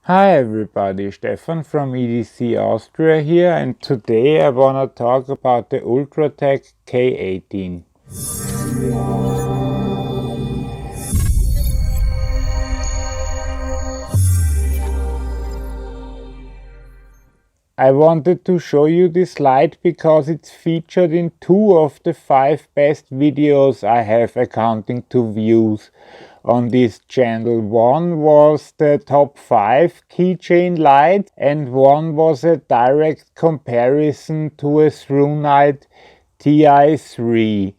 Hi everybody, Stefan from EDC Austria here, and today I wanna talk about the Ultratac K18. I wanted to show you this light because it's featured in 2 of the 5 best videos I have accounting to views on this channel. One was the top 5 Keychain Light and one was a direct comparison to a ThruNite TI3.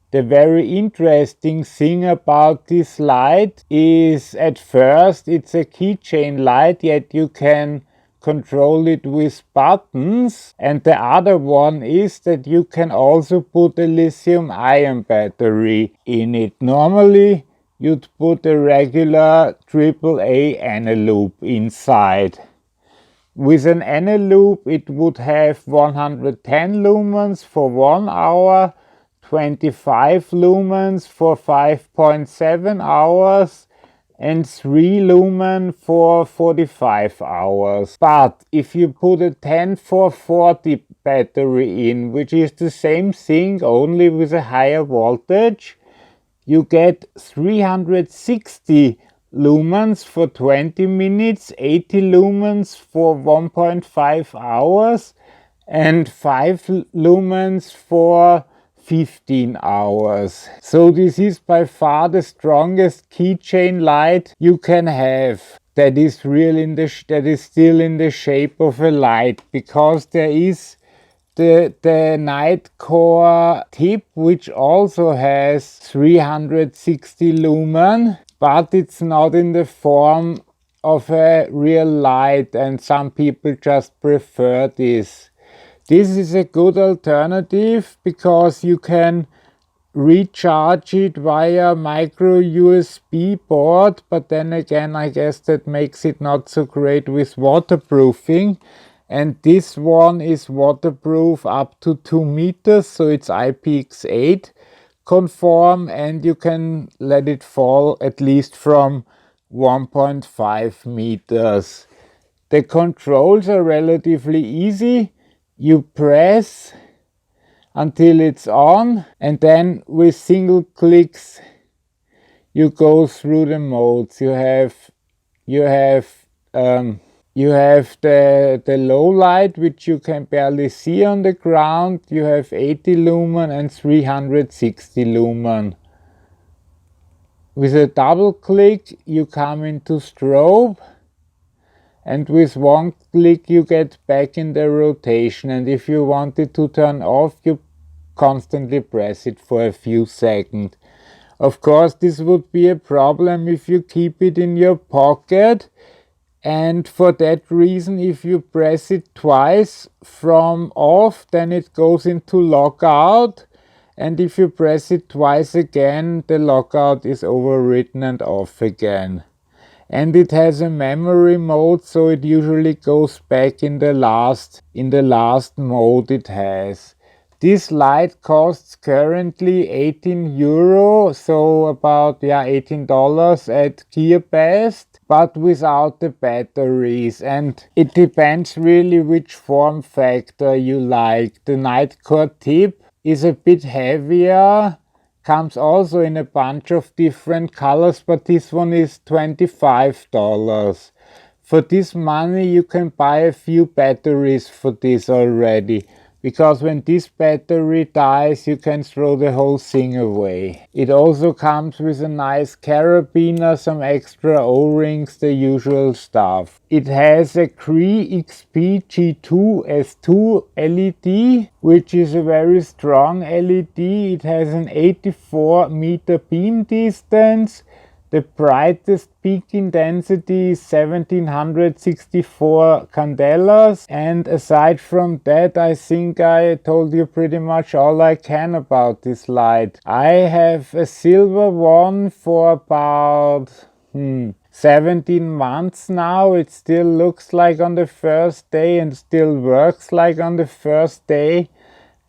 The very interesting thing about this light is at first it's a keychain light, yet you can control it with buttons, and the other one is that you can also put a lithium-ion battery in it. Normally you'd put a regular AAA eneloop inside. With an eneloop it would have 110 lumens for 1 hour, 25 lumens for 5.7 hours, and 3 lumen for 45 hours. But if you put a 10440 battery in, which is the same thing only with a higher voltage, you get 360 lumens for 20 minutes, 80 lumens for 1.5 hours, and 5 lumens for 15 hours. So this is by far the strongest keychain light you can have. That is still in the shape of a light, because there is the Nitecore tip, which also has 360 lumen, but it's not in the form of a real light, and some people just prefer this. This is a good alternative because you can recharge it via micro USB board, but then again I guess that makes it not so great with waterproofing. And this one is waterproof up to 2 meters, so it's IPX8 conform, and you can let it fall at least from 1.5 meters. The controls are relatively easy. You press until it's on, and then with single clicks you go through the modes. You have the low light, which you can barely see on the ground. You have 80 lumen and 360 lumen. With a double click you come into strobe, and with one click you get back in the rotation, and if you want it to turn off you constantly press it for a few seconds. Of course this would be a problem if you keep it in your pocket, and for that reason if you press it twice from off then it goes into lockout, and if you press it twice again the lockout is overwritten and off again. And it has a memory mode, so it usually goes back in the last mode it has. This light costs currently 18 euro, so about $18 at Gearbest, but without the batteries, and it depends really which form factor you like. The Nitecore tip is a bit heavier, comes also in a bunch of different colors, but this one is $25. For this money you can buy a few batteries for this already, because when this battery dies you can throw the whole thing away. It also comes with a nice carabiner, some extra O-rings, the usual stuff. It has a Cree XP G2 S2 LED, which is a very strong LED. It has an 84 meter beam distance. The brightest peak intensity is 1764 candelas, and aside from that I think I told you pretty much all I can about this light. I have a silver one for about 17 months now. It still looks like on the first day and still works like on the first day.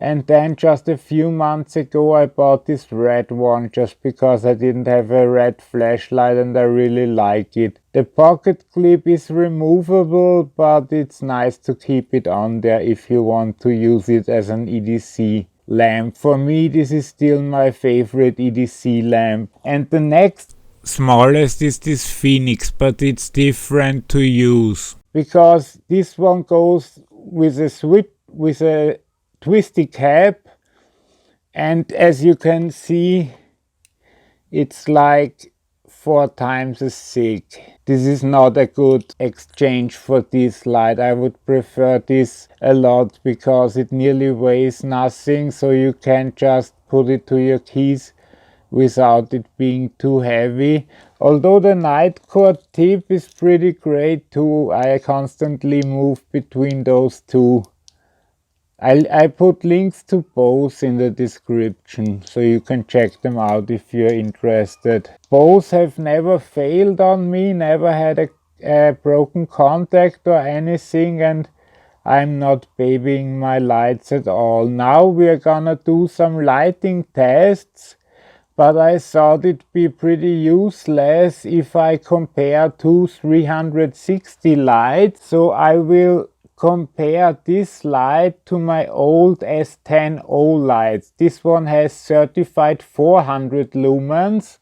And then just a few months ago I bought this red one just because I didn't have a red flashlight and I really like it. The pocket clip is removable, but it's nice to keep it on there if you want to use it as an EDC lamp. For me, this is still my favorite EDC lamp. And the next smallest is this Phoenix, but it's different to use because this one goes with a twisty cap, and as you can see, it's like 4 times as thick. This is not a good exchange for this light. I would prefer this a lot because it nearly weighs nothing, so you can just put it to your keys without it being too heavy. Although the Nitecore tip is pretty great too, I constantly move between those two. I put links to both in the description, so you can check them out if you're interested. Both have never failed on me, never had a broken contact or anything, and I'm not babying my lights at all. Now we're gonna do some lighting tests, but I thought it'd be pretty useless if I compare two 360 lights, so I will compare this light to my old S10 Olight. This one has certified 400 lumens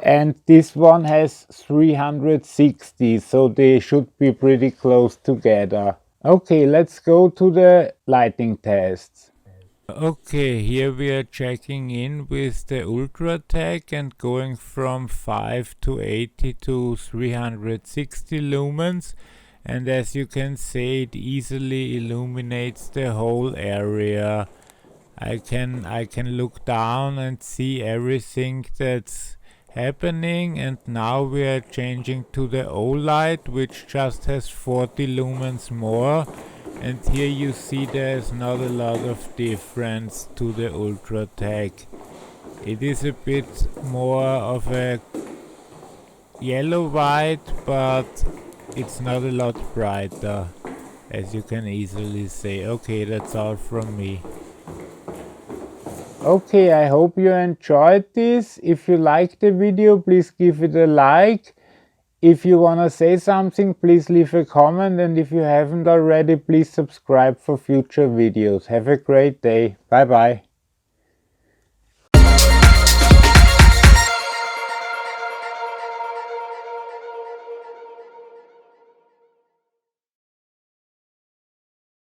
and this one has 360, so they should be pretty close together. Okay, let's go to the lighting tests. Okay, here we are checking in with the Ultratac and going from 5 to 80 to 360 lumens. And as you can see, it easily illuminates the whole area. I can look down and see everything that's happening. And now we are changing to the Olight, which just has 40 lumens more. And here you see there's not a lot of difference to the Ultratac. It is a bit more of a yellow-white, but it's not a lot brighter, as you can easily see. Okay, that's all from me. Okay, I hope you enjoyed this. If you liked the video, please give it a like. If you want to say something, please leave a comment, and if you haven't already, please subscribe for future videos. Have a great day. Bye bye.